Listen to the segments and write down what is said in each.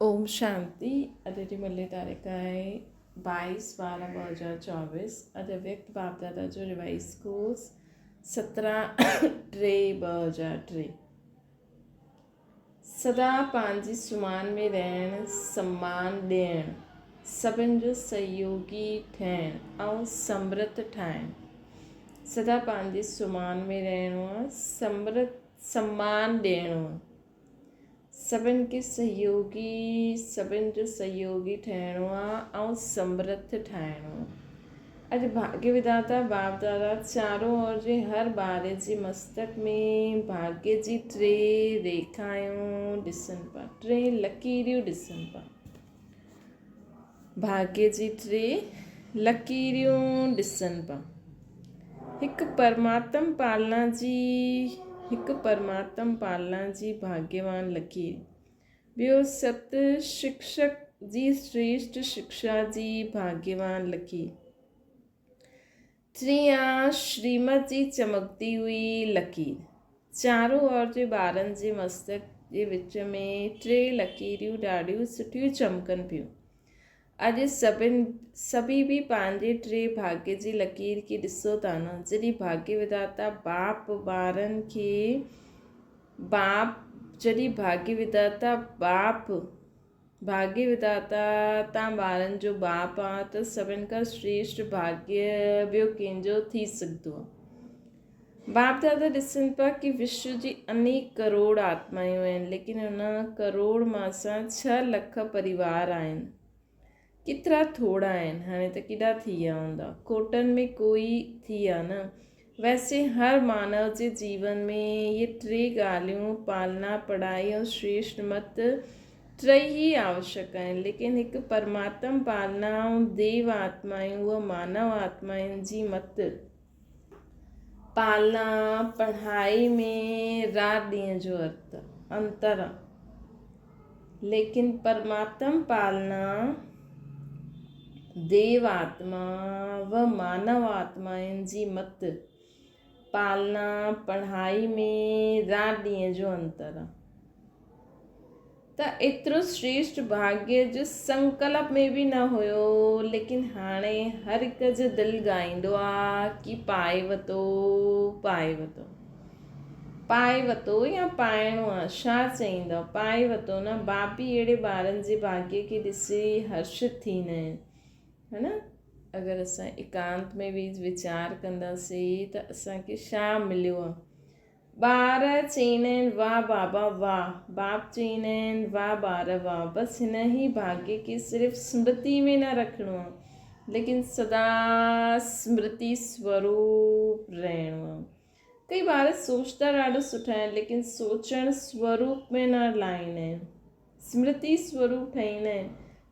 ओम शांति। अॼु मल्ले तारीख़ आहे 22/12/2024। अॼु व्यक्त बाप दादा जो रिवाइज कोर्स 17/3/2003। सदा पंहिंजी सुमान में रहणु, सम्मान ॾियणु, सभिनि जो सहयोगी थियणु ऐं समृद्ध ठाहिणु। सदा पंहिंजी सुमान में रहणो आहे, सम्मान ॾियणो आहे, सभिनि जो सहयोगी ठहिणो आहे ऐं समृद्ध ठाहिणो आहे। अॼु भाग्य विधाता बाप दादा चारों ओर जे हर ॿार जे मस्तक में भाग्य जी 3 रेखायूं ॾिसनि पिया, 3 लकीरियूं ॾिसनि पिया। भाग्य जी 3 लकीरियूं ॾिसनि पिया। हिकु परमात्म पालना जी भाग्यवान लकीर, ॿियो सत शिक्षक जी श्रेष्ठ शिक्षा जी भाग्यवान लकीर, टीं श्रीमत जी चमकती हुई लकीर। चारों ओर जे ॿारनि जे मस्तक जे विच में 3 लकीरियूं ॾाढियूं सुठियूं चमकनि पियूं। अॼु सभी भी पंहिंजे 3 भाग्य जी लकीर खे ॾिसो था न। जॾहिं भाग्य विधाता तव्हां ॿारनि जो बाप आहे त सभिनि खां श्रेष्ठ भाग्य ॿियो कंहिंजो थी सघंदो आहे। बाप दादा ॾिसनि पिया कि विश्व जी अनेक करोड़ आत्मायूं आहिनि, लेकिन उन करोड़ मां 6 लख परिवार आहिनि। केतिरा थोड़ा आहिनि, हाणे त केॾा थी विया हूंदा, कोटनि में कोई थी विया न। वैसे हर मानव जे जीवन में ये 3 ॻाल्हियूं, पालना, पढ़ाई और श्रेष्ठ मत 3 ही आवश्यक आहिनि। लेकिन हिकु परमात्म पालना ऐं देव आत्मायूं व मानव आत्माउनि जी मत पालना पढ़ाई में रात ॾींहं जो अंतर आहे। लेकिन परमात्म पालना देव आत्मा व मानव आत्माउनि जी मत पालना पढ़ाई में रात ॾींहं जो अंतर आहे। त एतिरो श्रेष्ठ भाग्य जो संकल्प में बि न हुयो, लेकिन हाणे हर हिक जो दिलि ॻाईंदो आहे कि पाए वतो या पाइणो आहे, छा चईंदो, पाए वतो न। बाप बि अहिड़े ॿारनि जे भाग्य खे ॾिसी हर्षित थींदा आहिनि, है न। अगरि असां एकांत में बि वीचार कंदासीं त असांखे छा मिलियो आहे। ॿार चईंदा आहिनि वाह बाबा वाह, बाप चईंदा आहिनि वाह ॿार वाह। बसि हिन ई भाग्य खे सिर्फ़ु स्मृति में न रखिणो आहे, लेकिन सदा स्मृति स्वरूप रहणो आहे। कई ॿार सोचता ॾाढो सुठा आहिनि, लेकिन सोचण स्वरूप में न लाहींदा आहिनि, स्मृति स्वरूप ठाहींदा आहिनि।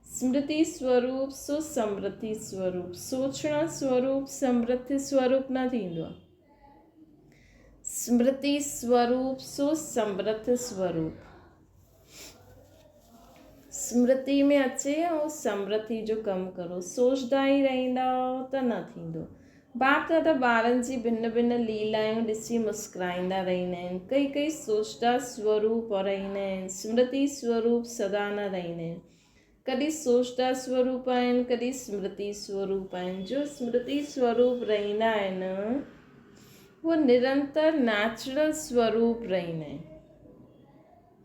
स्मृति स्वरूप सो समृद्धि स्वरूप, सोचण स्वरूप समृद्धि स्वरूप न थींदो आहे। स्मृति स्वरूप सो समृद्ध स्वरूप, स्मृति में अचे ऐं समृद्धि जो कमु करो। सोचदा ई रहंदा त न थींदो। बाप दादा ॿारनि जी भिन्न भिन्न लीलायूं ॾिसी मुस्कुराईंदा रहंदा आहिनि। कई सोचदा स्वरूप रहंदा आहिनि, स्मृति स्वरूप सदा न रहंदा आहिनि। कॾहिं सोचदा स्वरूप आहिनि, कॾहिं स्मृति स्वरूप आहिनि। जो स्मृति स्वरूप रहंदा आहिनि वो निरंतर नेचुरल स्वरूप रहंदा आहिनि,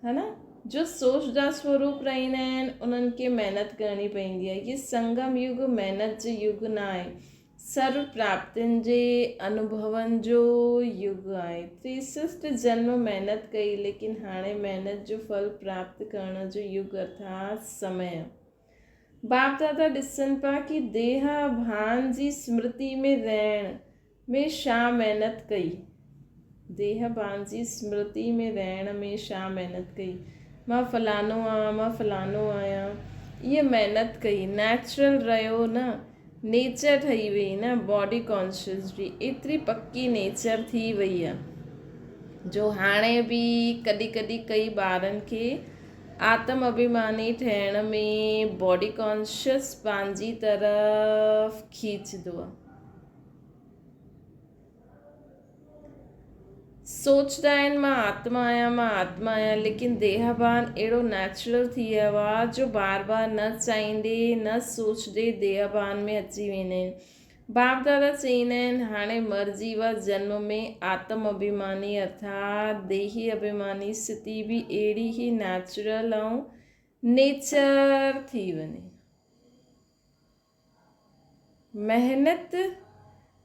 है न। जो सोचदा स्वरूप रहंदा आहिनि उन्हनि खे महिनत करणी पवंदी आहे। ये संगम युग महिनत जो युग न आहे, सर्व प्राप्तियुनि जे अनुभवनि जो युग आहे। 63 जन्म महिनत कई, लेकिन हाणे महिनत जो फल प्राप्त करण जो युग अर्थात समय। बाप दादा ॾिसनि पिया कि देह भान जी स्मृति में रहण में छा महिनत कई, देह भान जी स्मृति में रहण में छा महिनत कई। मां फलानो आहियां, इहा महिनत कई, नेचुरल रहियो न, नेचर ठही वई न। बॉडी कॉन्शियस बि एतिरी पक्की नेचर थी वई आहे, जो हाणे बि कॾहिं कई ॿारनि खे आत्म अभिमानी ठहिण में बॉडी कॉन्शियस पंहिंजी तरफ़ खींचदो आहे। सोचदा आहिनि मां आत्मा आहियां, लेकिन देहभान अहिड़ो नेचुरल थी वियो आहे जो बार बार न चाहींदे न सोचदे देहभान में अची वेंदा आहिनि। बाप दादा चईंदा आहिनि हाणे मरिजी विया जन्म में आत्म अभिमानी अर्थात देही अभिमानी स्थिति बि अहिड़ी ई नेचुरल ऐं नेचर थी वञे। महिनत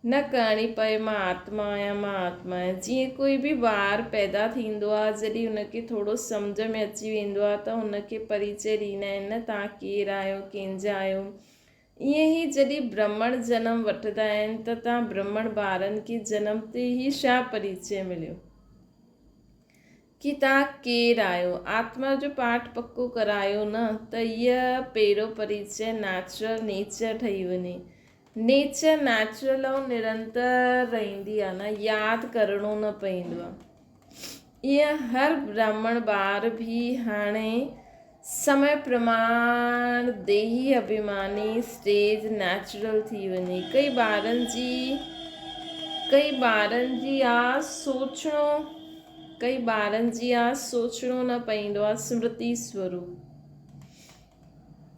न करणी पए मां आत्मा आहियां। जीअं कोई बि ॿार पैदा थींदो आहे, जॾहिं हुनखे थोरो सम्झ में अची वेंदो आहे त हुनखे परिचय ॾींदा आहिनि न, तव्हां केरु आहियो, कंहिंजा आहियो। ईअं ई जॾहिं ब्राह्मण जनम वठंदा आहिनि त तव्हां ब्राह्मण ॿारनि खे जनम ते ई छा परिचय मिलियो कि तव्हां केरु आहियो। आत्मा जो पाठ पको करायो न त इहा पहिरियों परिचय नेचुरल नेचर ठही वञे। नेचर नेचुरल ऐं निरंतर रहंदी आहे न, यादि करिणो न पवंदो आहे। ईअं हर ब्राह्मण ॿार बि हाणे समय प्रमाण देही अभिमानी स्टेज नेचुरल थी वञे। कई ॿारनि जी आहे सोचणो न पवंदो आहे स्मृति स्वरूप।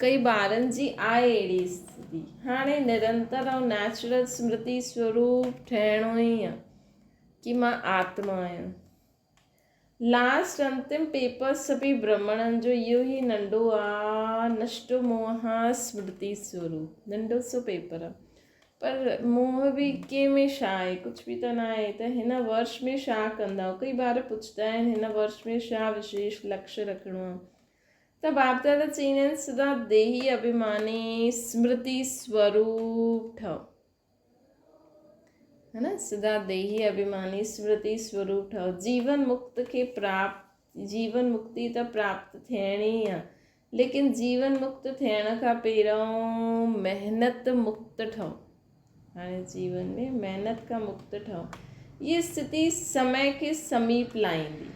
कई ॿारनि जी आहे अहिड़ी स्थिति। हाणे निरंतर ऐं नेचुरल स्मृति स्वरूप ठहिणो ई आहे कि मां आत्मा आहियां। लास्ट अंतिम पेपर सभी ब्राह्मणनि जो इहो ई नंढो आहे, नष्टो मोह स्मृति स्वरूप। नंढो सो पेपर आहे, पर मोह बि कंहिंमें छा आहे, कुझु बि त न आहे। त हिन वर्ष में छा कंदा? कई ॿार पुछंदा आहिनि हिन वर्ष में छा विशेष लक्ष्य रखिणो आहे। त बाप दादा चईंदा आहिनि सदा देही अभिमानी स्मृति स्वरूप ठहो, है न। सदा देही अभिमानी स्मृति स्वरूप ठहो। जीवन मुक्ति त प्राप्त थियणी आहे, लेकिन जीवन मुक्त थियण खां पहिरियों महिनत मुक्त ठहो। हाणे जीवन में महिनत खां मुक्त ठहो। ये स्थिति समय के समीप लाईंदी।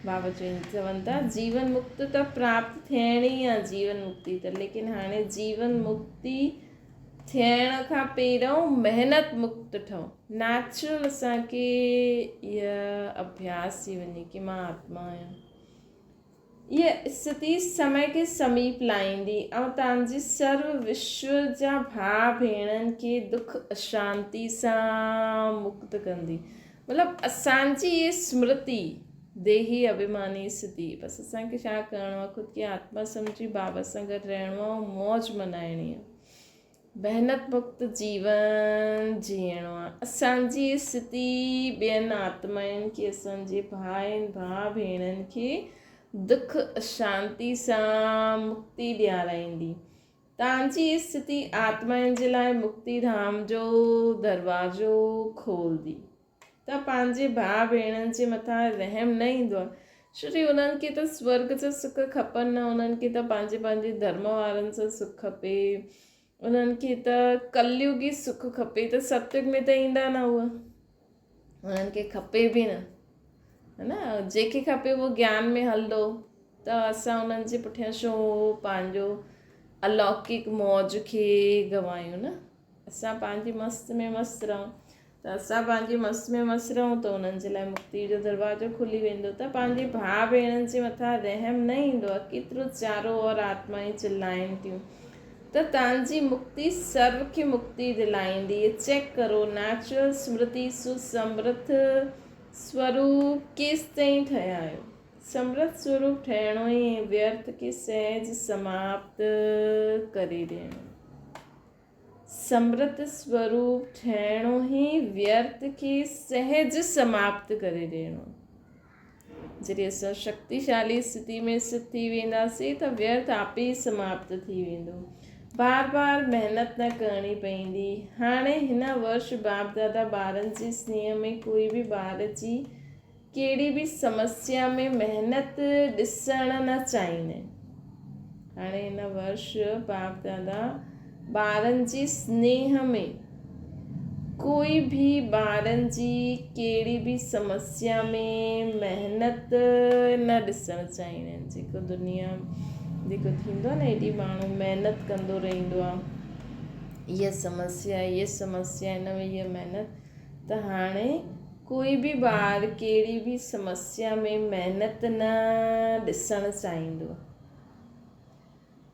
बाबा चवनि था जीवन मुक्त त प्राप्त थियणी आहे, जीवन मुक्ति त, लेकिन हाणे जीवन मुक्ति थियण खां पहिरियों महिनत मुक्त ठहो। नेचुरल असांखे इहा अभ्यास थी वञे कि मां आत्मा आहियां। इहा स्थिति समय के समीप लाईंदी ऐं तव्हांजी सर्व विश्व जा भाउ भेणनि खे दुख अशांति सां मुक्त कंदी। मतिलबु असांजी इहा स्मृति देही अभिमानी स्थिति, बसि असांखे छा करिणो आहे, ख़ुदि खे आत्मा सम्झी बाबा सां गॾु रहणो आहे ऐं मौज मनाइणी आहे। महिनत मुक्त जीवन जीअणो आहे। असांजी स्थिति ॿियनि आत्माउनि खे, असांजे भाउ भेणनि खे दुख अशांति सां मुक्ति ॾियाराईंदी। तव्हांजी स्थिति आत्माउनि जे लाइ मुक्ति धाम जो दरवाज़ो खोलंदी। त पंहिंजे भाउ भेणनि जे मथां रहम न ईंदो आहे, छोकी उन्हनि खे त स्वर्ग जो सुख खपनि न, उन्हनि खे त पंहिंजे धर्म वारनि सां सुख खपे, उन्हनि खे त कलयुगी सुख खपे। त सतयुग में त ईंदा न उहे, उन्हनि खे खपे बि न, है न। जंहिंखे खपे उहो ज्ञान में हलंदो, त असां उन्हनि जे पुठियां छो पंहिंजो अलौकिक मौज खे गवायूं न। असां पंहिंजी मस्त में मस्तु रहूं। त असां पंहिंजी मस्त में मस्तु रहूं त उन्हनि जे लाइ मुक्ति जो दरवाज़ो खुली वेंदो। त पंहिंजे भाउ भेणनि जे मथां रहम न ईंदो आहे। केतिरो चारो और आत्माएं चिलाइनि थियूं। त तव्हांजी मुक्ति सर्व खे मुक्ति दिलाईंदी। चेक करो नेचुरल स्मृति सुसमृत स्वरूप केसि ताईं ठहिया आहियो। समृत स्वरूप ठहिणो ई व्यर्थ खे सहज समाप्त करे ॾियणो। समृत स्वरूप ठहिणो ई व्यर्थ खे सहज समाप्त करे ॾियणो। जॾहिं असां शक्तिशाली स्थिति में स्थित थी वेंदासीं त व्यर्थ आप ई समाप्त थी वेंदो। बार बार महिनत न करणी पवंदी। हाणे हिन वर्ष बाप दादा ॿारनि जे स्नेह में कोई बि ॿार जी कहिड़ी बि समस्या में महिनत ॾिसणु न चाहींदा आहिनि। हाणे हिन वर्ष बाप दादा ॿारनि जी स्नेह में कोई बि ॿारनि जी कहिड़ी बि समस्या में महिनत न ॾिसणु चाहींदा आहिनि। जेको थींदो आहे न, हेॾी माण्हू महिनत कंदो रहंदो आहे, हीअ समस्या हिन में हीअ महिनत। त हाणे कोई बि ॿार कहिड़ी बि समस्या में महिनत न ॾिसणु चाहींदो।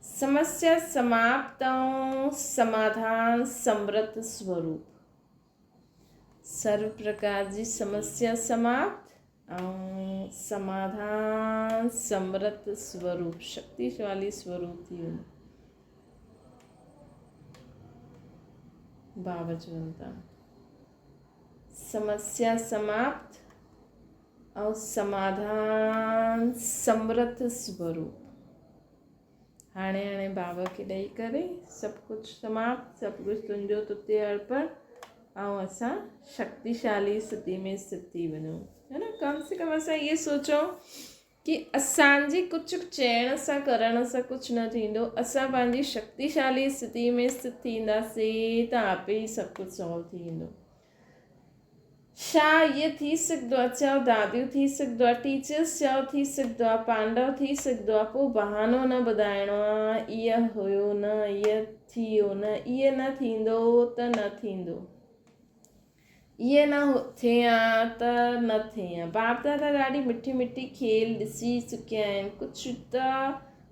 समस्या समाप्त ऐं समाधान समृत स्वरूप। सर्व प्रकार जी समस्या समाप्त ऐं समाधान समृत स्वरूप, शक्तिशाली स्वरूप थी वेंदो। बाबा चवनि था समस्या समाप्त और समाधान समृत स्वरूप। हाणे हाणे बाबा खे ॾेई करे सभु कुझु समाप्त, सभु कुझु तुंहिंजो तुते अर्पण, ऐं असां शक्तिशाली स्थिति में स्थित थी वञूं, है न। कम से कम असां इहे सोचूं कि असांजी कुझु चइण सां करण सां कुझु न थींदो। असां पंहिंजी शक्तिशाली स्थिति में स्थित थींदासीं त आपे ई सभु कुझु सॉल्व थी वेंदो। छा इहो थी सघंदो आहे? चओ दादियूं थी सघंदो आहे, टीचर्स चओ थी सघंदो आहे, पांडव थी सघंदो आहे। पोइ बहानो न ॿुधाइणो आहे इहा हुयो न, इहा थियो न, इहा न थींदो त न थींदो, इहे न थिया त न थिया। बाप दादा ॾाढी मिठी मिठी खेल ॾिसी चुकिया आहिनि।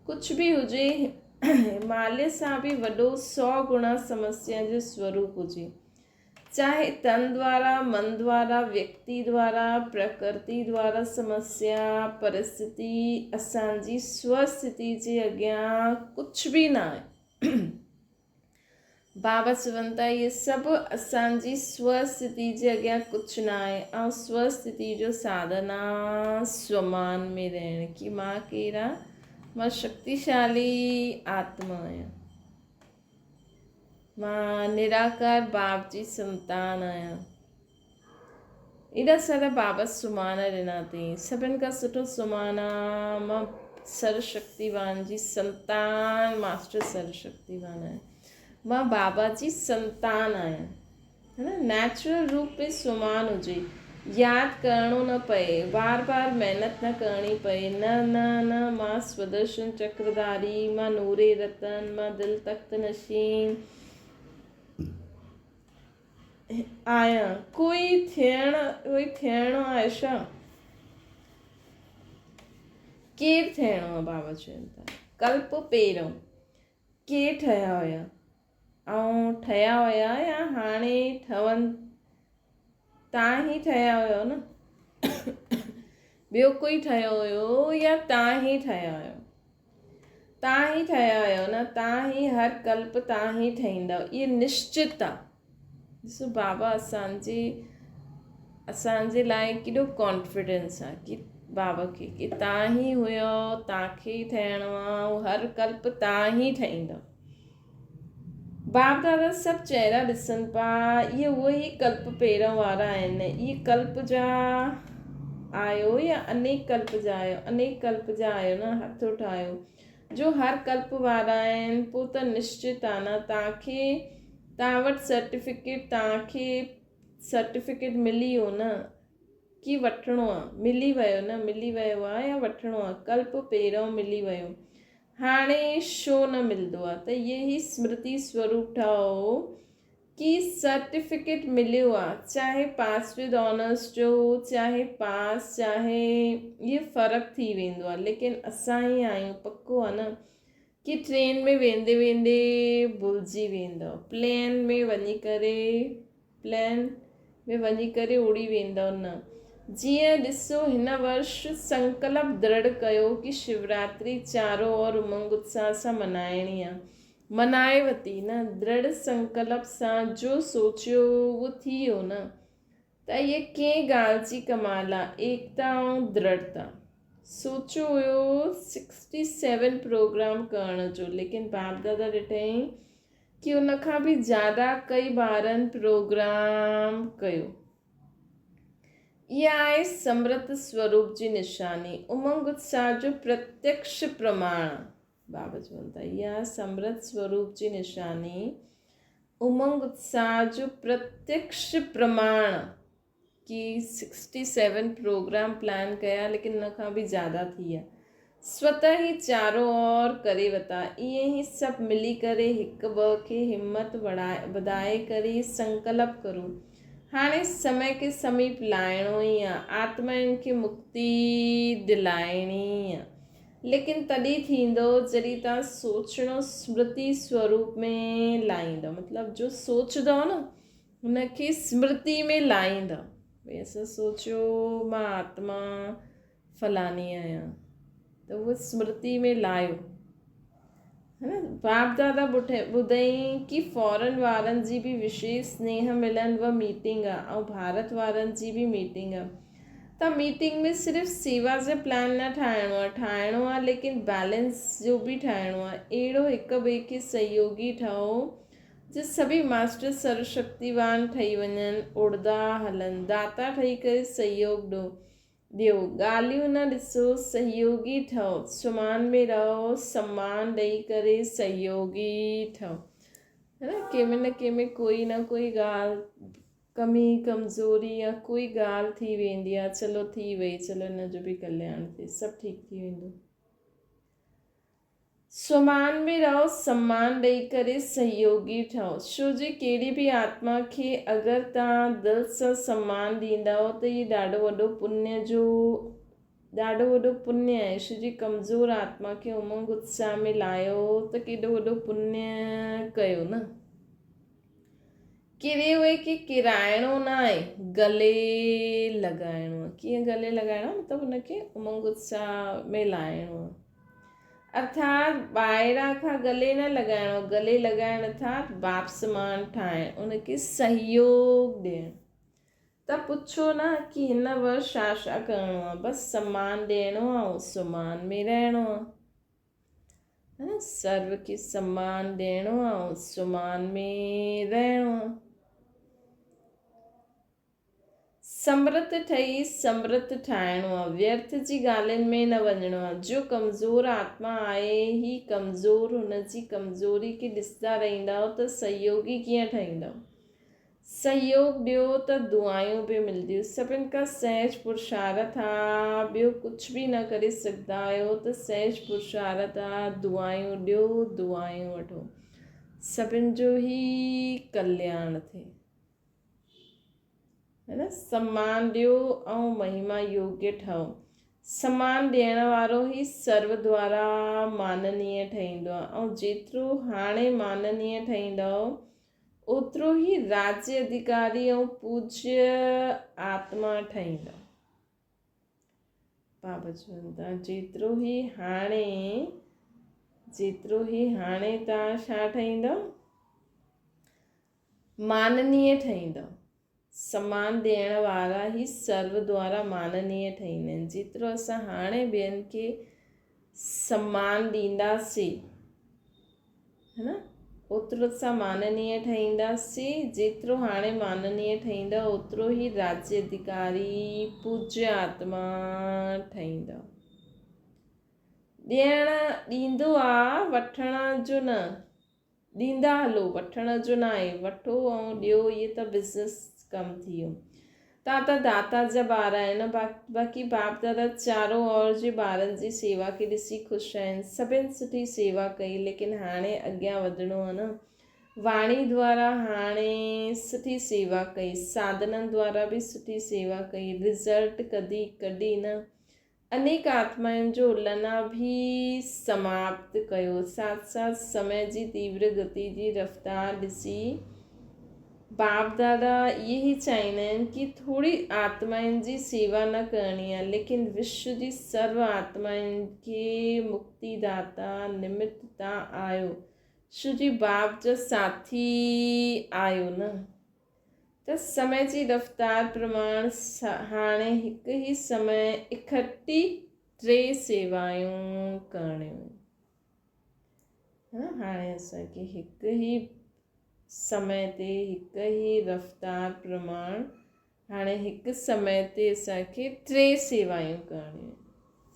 कुझु बि हुजे, हिमालय सां बि वॾो 100 गुणा समस्या जो स्वरूप हुजे, चाहे तन द्वारा, मन द्वारा, व्यक्ति द्वारा, प्रकृति द्वारा समस्या, परिस्थिति असांजी स्वस्थिति जे अॻियां कुझु बि न आहे। बाबा चवनि था इहे सभु असांजी स्वस्थिति जे अॻियां कुझु न आहे। ऐं स्वस्थिति जो साधना स्वमान में रहण, कि मां कहिड़ा, मां शक्तिशाली आत्मा आहियां, मां निराकार बाप जी संतान आहियां। एॾा सारा बाबा सुमान ॾिना अथई। सभिनि खां सुठो सुमान आहे मां सर्वशक्तिवान जी संतान, मास्टर सर्वशक्तिवान आहियां। मां बाबा जी संतान आहियां, है न। नेचुरल रूप में सुमान हुजे, यादि करिणो न पए, बार बार महिनत न करणी पए। न न न, मां स्वदर्शन चक्रधारी, मां नूरे रतन, मां दिल तख्त नशीन आहियां। कोई थियणो आहे छा? केरु थियणो आहे? बाबा चवनि था कल्प पहिरियों केरु ठहिया हुया ऐं ठहिया हुया या हाणे ठहनि? तव्हां ई ठहिया हुयो न। ॿियो कोई ठहियो हुयो या तव्हां ई ठहिया हुयो? तव्हां ई ठहिया हुयो न। तव्हां ई हर कल्प तव्हां ई ठहींदव, इहे निश्चित आहे। ॾिसो बाबा असांजे लाइ केॾो कॉन्फिडेंस आहे कि बाबा खे, कि तव्हां ई हुयो, तव्हांखे ई ठहिणो आहे ऐं हर कल्प तव्हां ई ठहींदव। बाप दादा सभु चेहरा ॾिसनि पिया, इहे उहे ई कल्प पहिरियों वारा आहिनि। इहे कल्प जा आयो या अनेक कल्प जा आयो? अनेक कल्प जा आयो न, हथ उठायो जो हर कल्प वारा आहिनि। पोइ त निश्चित आहे न तव्हां वटि सर्टिफिकेट मिली वियो न, कि वठिणो आहे, मिली वियो न, मिली वियो आहे या वठिणो आहे। कल्प पहिरियों मिली वियो, हाणे छो न मिलंदो आहे? त इहे ई स्मृति स्वरूप ठहो कि सर्टिफिकेट मिलियो आहे, चाहे पास विद ऑनर्स जो, चाहे पास, चाहे इहे फ़र्क़ु थी वेंदो आहे। लेकिन असां ई आहियूं, पको आहे न कि ट्रेन में वेंदे वेंदे भुलिजी वेंदव, प्लेन में वञी करे उड़ी वेंदव न। जीअं ॾिसो हिन वर्ष संकल्प दृढ़ कयो कि शिवरात्रि चारों ओर उमंग उत्साह सां मनाइणी आहे, मनाए वरिती न। दृढ़ संकल्प सां जो सोचियो उहो थी वियो न। त इहे कंहिं ॻाल्हि जी कमाल आहे, एकता ऐं दृढ़ता। सोचियो हुयो 67 प्रोग्राम करण जो, लेकिन बाप दादा ॾिठईं कि उनखां बि ज़्यादा कई ॿारनि प्रोग्राम कयो। इहा आहे समृत स्वरूप जी निशानी, उमंग उत्साह जो प्रत्यक्ष प्रमाण। बाबा चवनि था इहा समृत स्वरूप जी निशानी, उमंग उत्साह जो प्रत्यक्ष प्रमाण कि 67 प्रोग्राम प्लान कया, लेकिन उनखां बि ज़्यादा थी विया। स्वतः ही चारों ओर करे वरिता। ईअं ई सभु मिली करे हिकु ॿ खे हिमत वधाए करे संकल्प करो, हाणे समय के समीप लाइणो ई आहे, आत्माउनि खे मुक्ति दिलाइणी आहे। लेकिन तॾहिं थींदो जॾहिं तव्हां सोचणो स्मृति स्वरूप में लाहींदव, मतिलबु जो सोचंदव न हुनखे स्मृति में लाहींदव। भई असां सोचियो मां आत्मा फलानी आहियां, त उहो स्मृति में लायो, है न। बाप दादा ॿुधाई कि फॉरेन वारनि जी बि विशेष स्नेह मिलन व मीटिंग आहे, ऐं भारत वारनि जी बि मीटिंग आहे। त मीटिंग में सिर्फ़ु सेवा जो प्लान न ठाहिणो आहे लेकिन बैलेंस जो बि ठाहिणो आहे। अहिड़ो हिक ॿिए खे सहयोगी ठहो जो सभी मास्टर सर्वशक्तिवान ठही वञनि, उड़दा हलनि, दाता ठही करे सहयोग ॾियो, ॻाल्हियूं न ॾिसो, सहयोगी ठहो, सुमान में रहो, सम्मान ॾेई करे सहयोगी ठहो, है न। कंहिंमें न कंहिंमें कोई न कोई ॻाल्हि कमी कमज़ोरी या कोई ॻाल्हि थी वेंदी आहे, चलो थी वई, चलो हिन जो बि कल्याण थिए, सभु ठीकु थी वेंदो। सुमान में रहो, सम्मान ॾेई करे सहयोगी ठहो। छो जे कहिड़ी बि आत्मा खे अगरि तव्हां दिलि सां सम्मान ॾींदव त इहे ॾाढो वॾो पुण्य आहे। छो जी कमज़ोर आत्मा खे उमंग उत्साह में लायो त केॾो वॾो पुण्य कयो न। किरे उहे खे किराइणो न आहे, गले लॻाइणो आहे। कीअं गले लॻाइणो आहे, मतिलबु हुनखे उमंग उत्साह में लाइणो आहे। अर्थात ॿाहिरां खां गले न लॻाइणो, गले लॻाइण अर्थात बाप समान ठाहिण, उनखे सहयोग ॾियणु। त पुछो न कि हिन वर्ष छा छा करिणो आहे, बसि सम्मान ॾियणो आहे ऐं सुमान में रहणो आहे, है न। सर्व खे सम्मान ॾियणो आहे ऐं सुमान में रहणो आहे। समृत ठही समृत ठाहिणो आहे, व्यर्थ जी ॻाल्हियुनि में न वञिणो आहे। जो कमज़ोर आत्मा आहे ही कमज़ोर, हुनजी कमज़ोरी खे ॾिसंदा रहंदव त सहयोगी कीअं ठहींदव। सहयोग ॾियो त दुआयूं बि मिलंदियूं। सभिनि खां सहज पुरुषार्थ आहे, ॿियो कुझु बि न करे सघंदा आहियो त सहज पुरुषार्थ आहे, दुआयूं ॾियो, दुआयूं वठो, सभिनि जो ई कल्याण थिए, है न। सम्मान ॾियो ऐं महिमा योग्य ठहो। सम्मान ॾियण वारो ई सर्व द्वारा माननीय ठहींदो आहे, ऐं जेतिरो हाणे माननीय ठहींदव ओतिरो ई राज्य अधिकारी ऐं पूज्य आत्मा ठहींदव। बाबा चवनि था जेतिरो ई हाणे तव्हां छा ठहींदव, माननीय ठहींदव। सम्मान ॾियण वारा ई सर्व द्वारा माननीय ठहींदा आहिनि। जेतिरो असां हाणे ॿियनि खे सम्मान ॾींदासीं, है न, ओतिरो असां माननीय ठहींदासीं। जेतिरो हाणे माननीय ठहींदव ओतिरो ई राज्य अधिकारी पूज्य आत्मा ठहींदव। ॾींदो आहे, वठण जो न, ॾींदा हलो, वठण जो न आहे। वठो ऐं ॾियो, इहे त बिज़नेस कमु थी वियो। तव्हां त दाता जा ॿार आहिनि, बाक़ी बाप दादा चारों ओर जे ॿारनि जी सेवा खे ॾिसी ख़ुशि आहिनि। सभिनि सुठी सेवा कई, लेकिन हाणे अॻियां वधिणो आहे न। वाणी द्वारा हाणे सुठी सेवा कई, साधननि द्वारा बि सुठी सेवा कई, रिज़ल्ट कढी न। अनेक आत्माउनि जो उलना बि समाप्त कयो। साथ साथ समय जी तीव्र गति जी रफ़्तार ॾिसी बाप दादा ये ही चाहींदा आहिनि कि थोड़ी आत्माउनि जी सेवा न करणी आहे, लेकिन विश्व जी सर्व आत्माउनि खे मुक्तिदाता निमित्त तव्हां आहियो। छो जी बाप जा साथी आहियो न। त समय जी रफ़्तार प्रमाण हाणे हिकु ई समय इकट्ठी 3 सेवायूं करणियूं। हाणे असांखे हिकु ई समय ते, हिकु ई रफ़्तार प्रमाण, हाणे हिकु समय ते असांखे 3 सेवायूं करणियूं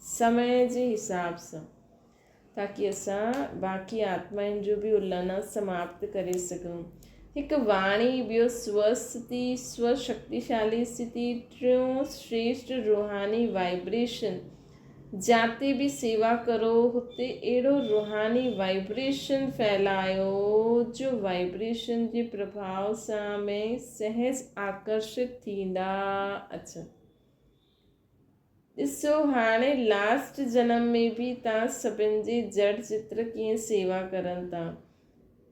समय जे हिसाब सां, ताकी असां बाक़ी आत्माउनि जो बि उलना समाप्त करे सघूं। हिकु वाणी, ॿियो स्वस्थिति, स्वशक्तिशाली स्थिति, टियों श्रेष्ठ रूहानी वाइब्रेशन, जाते भी सेवा करो हुते अहिड़ो रूहानी वाइब्रेशन फैलायो जो वाइब्रेशन जे प्रभाव सां में सहज आकर्षित थींदा अचनि। ॾिसो हाणे लास्ट जनम में भी तव्हां सभिनि जी जड़ चित्र कीअं सेवा करनि था,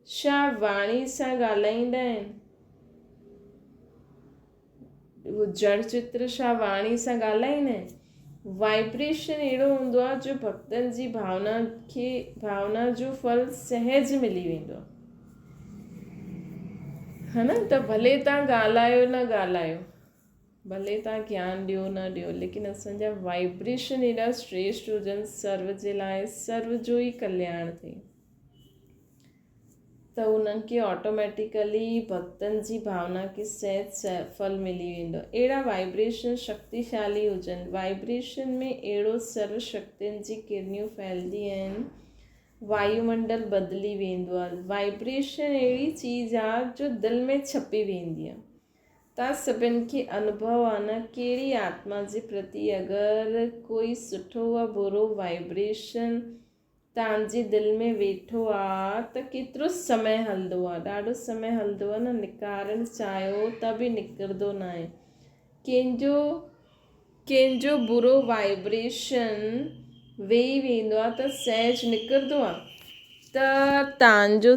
छा वाणी सां ॻाल्हाईंदा आहिनि? उहो जड़ चित्र छा वाणी सां ॻाल्हाईंदा आहिनि? वाइब्रेशन अहिड़ो हूंदो आहे जो भक्तनि जी भावना जो फल सहज मिली वेंदो आहे, है न। त भले तव्हां ॻाल्हायो न ॻाल्हायो, भले तव्हां ज्ञान ॾियो न ॾियो, लेकिन असांजा वाइब्रेशन एॾा श्रेष्ठ हुजनि सर्व जे लाइ, सर्व जो ई कल्याण थिए, त उन्हनि खे ऑटोमेटिकली भक्तनि जी भावना खे सहज फल मिली वेंदो। अहिड़ा वाइब्रेशन शक्तिशाली हुजनि, वाइब्रेशन में अहिड़ो सर्व शक्तियुनि जी किरणियूं फैलंदी आहिनि, वायुमंडल बदिली वेंदो आहे। वाइब्रेशन अहिड़ी चीज़ आहे जो दिलि में छपी वेंदी आहे। तव्हां सभिनि खे अनुभव आहे न, कहिड़ी आत्मा जे प्रति अगरि कोई सुठो या बुरो वाइब्रेशन तव्हांजे दिलि में वेठो आहे त केतिरो समय हलंदो आहे, ॾाढो समय हलंदो आहे न, निकारणु चाहियो त बि निकिरंदो न आहे। कंहिंजो बुरो वाइब्रेशन वेही वेंदो आहे त सहज निकिरंदो आहे, त तव्हांजो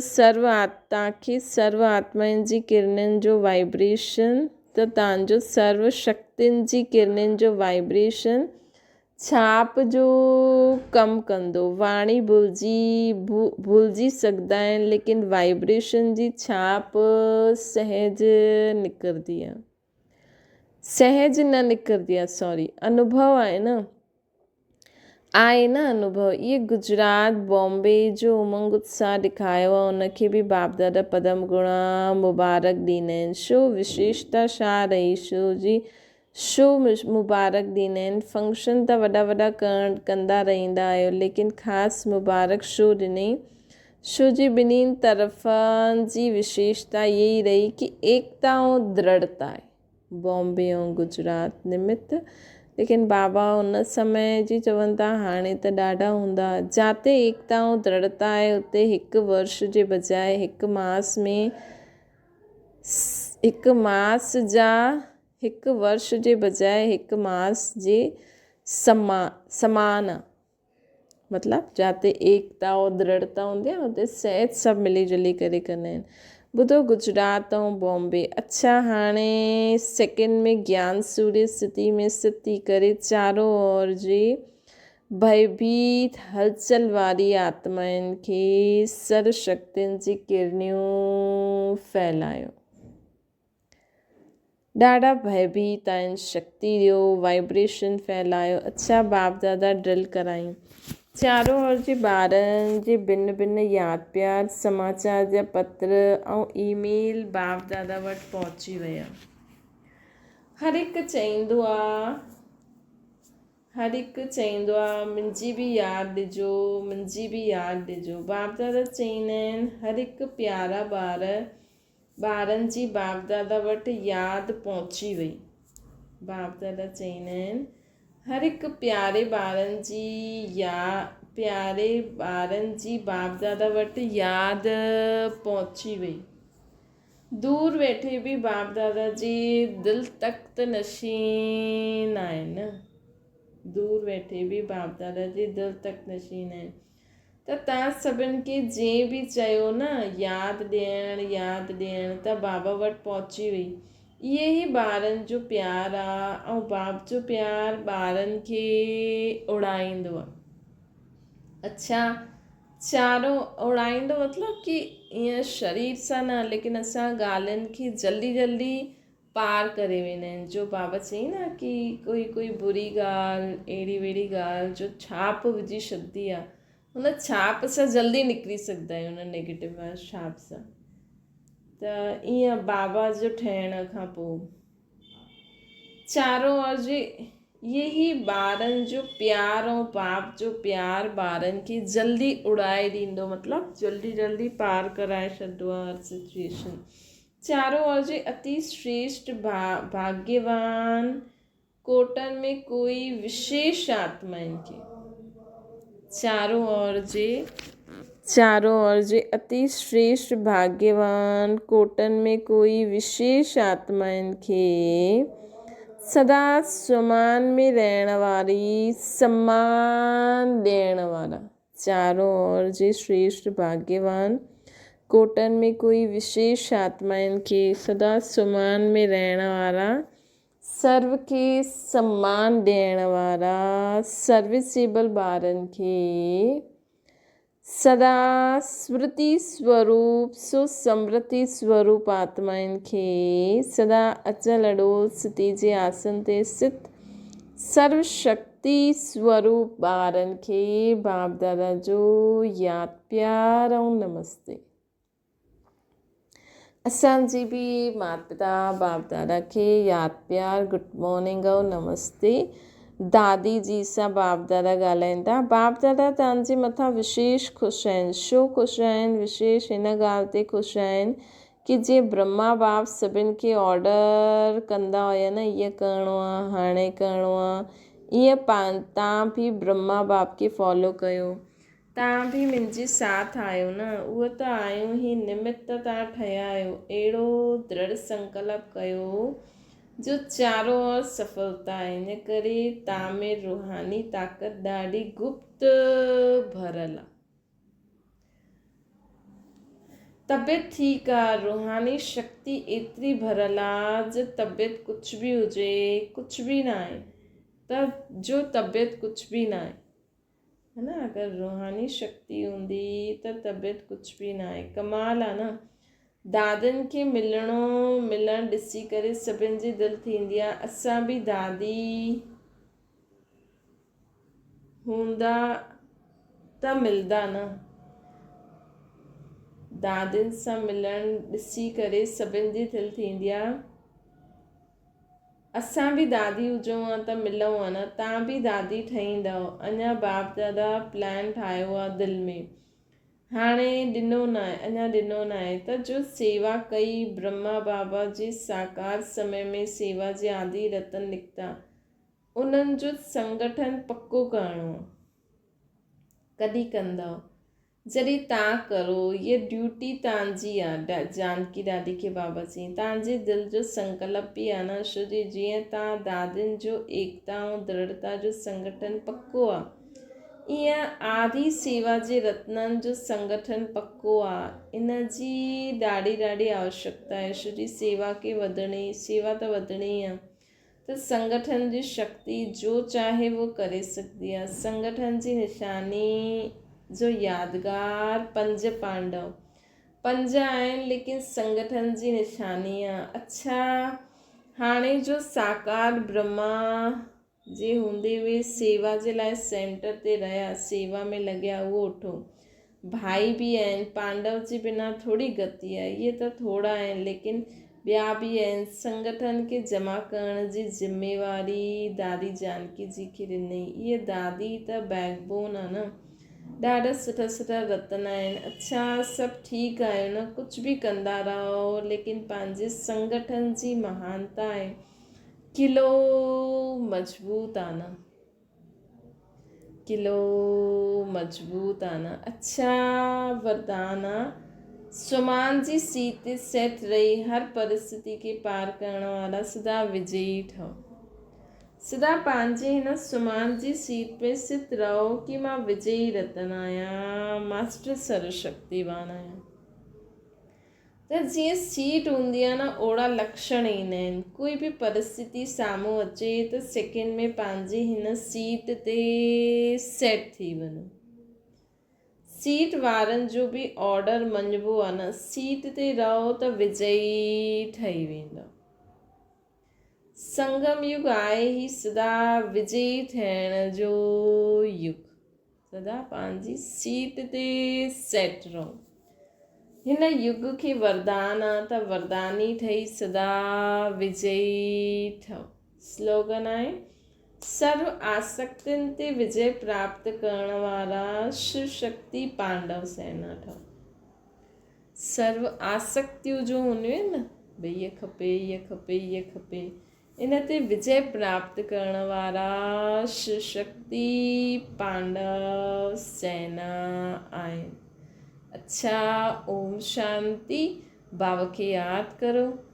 तव्हांखे सर्व आत्माउनि जी किरणनि जो वाइब्रेशन, त तव्हांजो सर्व शक्तियुनि जी किरणनि जो वाइब्रेशन छाप जो कमु कंदो। वाणी भुलिजी सघंदा आहिनि, लेकिन वाइब्रेशन जी छाप सहज निकिरंदी आहे, सहज न निकिरंदी आहे, सॉरी, अनुभव आहे न अनुभव। इहे गुजरात बॉम्बे जो उमंग उत्साह ॾेखारियो आहे, उनखे बि बाप दादा पदम गुणा मुबारक ॾींदा आहिनि। छो विशेषता छा रही, छो मुबारक ॾींदा आहिनि? फंक्शन त वॾा कंदा रहंदा आहियो, लेकिन ख़ासि मुबारक छो ॾिनई? छो जी ॿिन्हिनि तरफ़नि जी विशेषता इहा ई रही कि एकता ऐं दृढ़ता आहे, बॉम्बे ऐं गुजरात निमित्त। लेकिन बाबा उन समय जी चवनि था, हाणे त ॾाढा हूंदा। जिते एकता ऐं दृढ़ता आहे उते हिकु वर्ष जे बजाए हिकु वर्ष जे बजाए हिकु मास जे समान, मतिलबु जिते एकता और दृढ़ता हूंदी आहे न उते सहज सभु मिली जुली करे कंदा आहिनि। ॿुधो, गुजरात ऐं बॉम्बे। अच्छा, हाणे सेकेंड में ज्ञान सूर्य स्थिति में स्थित थी करे चारों ओर जी भयभीत हलचल वारी आत्माउनि खे सर्व शक्तियुनि जी किरणियूं फैलायो। ॾाढा भयभीत आहिनि, शक्ति ॾियो, वाइब्रेशन फैलायो। अच्छा, बाप दादा ड्रिल करायूं। चारों ओर जे ॿारनि जे भिन्न भिन्न यादि प्यार समाचार जा पत्र ऐं ईमेल बाप दादा वटि पहुची विया। हर हिकु चईंदो आहे मुंहिंजी बि यादि ॾिजो, मुंहिंजी बि यादि ॾिजो। बाप दादा चईंदा आहिनि हर हिकु प्यारा ॿारनि जी बाप दादा वटि यादि पहुची वई। बाप दादा चईंदा आहिनि हर हिकु प्यारे ॿारनि जी बाप दादा वटि यादि पहुची वई। दूर वेठे बि बाप दादा जी दिलि तख्त नशीन आहिनि, दूर वेठे बि बाप दादा जी दिलि तख्त नशीन आहिनि। त तव्हां सभिनि खे जंहिं बि चयो न यादि ॾियणु त बाबा वटि पहुची वई। इहे ई ॿारनि जो प्यारु आहे ऐं बाप जो प्यारु ॿारनि खे उड़ाईंदो आहे। अच्छा, चारों उड़ाईंदो मतिलबु कि ईअं शरीर सां न, लेकिन असां ॻाल्हियुनि खे जल्दी पार करे वेंदा आहिनि। जो बाबा चई न कि कोई बुरी ॻाल्हि, अहिड़ी वेड़ी ॻाल्हि जो छाप विझी छॾंदी आहे, हुन छाप सां जल्दी निकिरी सघंदा आहियूं, हुन नेगेटिव छाप सां। त ईअं बाबा जो ठहिण खां पोइ चारों ओर जे इहे ई ॿारनि जो प्यारु ऐं बाप जो प्यारु ॿारनि खे जल्दी उड़ाए ॾींदो, मतिलबु जल्दी पार कराए छॾंदो आहे हर सिचुएशन। चारों ओर जे अति श्रेष्ठ भाग्यवान कोटनि में कोई विशेष आत्माउनि खे चारों ओर जे अति श्रेष्ठ भाग्यवान कोटन में कोई विशेष आत्माइन खे सदा स्वमान में रहण वारी सम्मान ॾियण वारा। चारों ओर जे श्रेष्ठ भाग्यवान कोटन में कोई विशेष आत्माइन खे सदा स्वमान में रहण वारा, सर्व खे सम्मान ॾियण वारा, सर्विसेबल ॿारनि खे सदा स्मृति स्वरूप सुसमृति स्वरूप आत्माइन खे सदा अचल अॾोल स्थिति जे आसन ते स्थित सर्वशक्ति स्वरूप ॿारनि खे बाप दादा जो यादि प्यार ऐं नमस्ते। असांजी बि माता पिता बाप दादा खे यादि प्यार गुड मॉर्निंग ऐं नमस्ते। दादी जी सां बाप दादा ॻाल्हाइनि था। बाप दादा तव्हांजे मथां विशेष ख़ुशि आहिनि। छो ख़ुशि आहिनि? विशेष हिन ॻाल्हि ते ख़ुशि आहिनि कि जीअं ब्रह्मा बाप सभिनि खे ऑडर कंदा हुया न, ईअं करिणो आहे, हाणे करिणो आहे, ईअं तव्हां बि ब्रह्मा बाप खे फॉलो कयो। तव्हां बि मुंहिंजे साथ आहियो न, उहो त आहियो ई, निमित्त तव्हां ठहिया आहियो। अहिड़ो दृढ़ संकल्प कयो जो चारों ओर सफलता आहे। इन करे तव्हां में रूहानी ताक़त ॾाढी गुप्त भरियल आहे। तबियत ठीकु आहे, रूहानी शक्ति एतिरी भरियल आहे जो तबियत कुझु बि हुजे, कुझु बि न आहे त जो तबियत कुझु बि न आहे, है ना। अगरि रूहानी शक्ति हूंदी त तबियत कुझु बि न आहे। कमाल आहे न। दादियुनि खे मिलणु ॾिसी करे सभिनि जी दिलि थींदी आहे असां बि दादी हूंदा त मिलंदा न। दादियुनि सां मिलणु ॾिसी करे सभिनि जी दिलि थींदी आहे असां बि दादी हुजूं हा त मिलूं हा न। तव्हां बि दादी ठहींदव। अञा बाप दादा प्लान ठाहियो आहे दिलि में, हाणे ॾिनो न आहे, अञा ॾिनो न आहे त जो सेवा कई ब्रह्मा बाबा जे साकार समय में सेवा जे आदि रतन निकिता, उन्हनि जो संगठन पक्को करिणो आहे। कॾहिं कंदव? जॾहिं तव्हां करो। ये ड्यूटी तव्हांजी आहे। जानकी ॾाॾी खे बाबा चई तव्हांजे दिलि जो संकल्प बि आहे न। छो जी जीअं तव्हां दादियुनि जो एकता ऐं दृढ़ता जो संगठन पक्को आहे, ईअं आदि सेवा जे रत्ननि जो संगठन पक्को आहे। इन जी ॾाढी आवश्यकता आहे। छो जी सेवा त वधणी आहे त संगठन जी शक्ति जो चाहे वो करे सघंदी आहे। संगठन जी निशानी जो यादगार 5 पांडव 5 आहिनि, लेकिन संगठन जी निशानी आहे। अच्छा, हाणे जो साकार ब्रह्मा जे हूंदे हुए सेवा जे लाइ सेंटर ते रहिया, सेवा में लॻिया, उहो उठो। भाई बि आहिनि, पांडव जे बिना थोरी गति आहे। इहे त थोरा आहिनि, लेकिन ॿिया बि आहिनि। संगठन खे जमा करण जी ज़िम्मेवारी दादी जानकी जी खे ॾिनई। इहे दादी त बैकबोन आहे न। ॾाढा सुठा रतन आहिनि। अच्छा, सभु ठीकु आहे न, कुझु बि कंदा रहो, लेकिन पंहिंजे संगठन जी महानता आहे। किलो मजबूत आहे न, किलो मजबूत आहे न। अच्छा, वरदान आहे स्वमान जी सीट ते सेट रही हर परिस्थिति खे पार करण वारा सदा विजयी ठहो। सदा पंहिंजे हिन स्वमान जी सीट पे स्थित रहो कि मां विजयी रतन आहियां, मास्टर सर्वशक्तिवान आहियां। त जीअं सीट हूंदी आहे न, ओड़ा लक्षण ईंदा आहिनि। कोई बि परिस्थिति साम्हूं अचे त सेकेंड में पंहिंजी हिन सीट ते सेट थी वञो। सीट वारनि जो बि ऑर्डर मञिबो आहे न। सीट ते रहो त विजयी ठही वेंदो। संगम युग आहे ही सदा विजयी थियण जो युग। सदा पंहिंजी सीट ते सेट रहो। हिन युग खे वरदान आहे त वरदानी ठही सदा विजयी ठहो। स्लोगन आहे सर्व आसक्तियुनि ते विजय प्राप्त करण वारा शिव शक्ति पांडव सेना ठहो। सर्व आसक्तियूं जो हूंदियूं आहिनि न, भई हीअ खपे, हीअ खपे, हीअ खपे, इन ते विजय प्राप्त करण वारा शिवशक्ति पांडव सेना आहिनि। अच्छा, ओम शांति। बाबा खे यादि करो।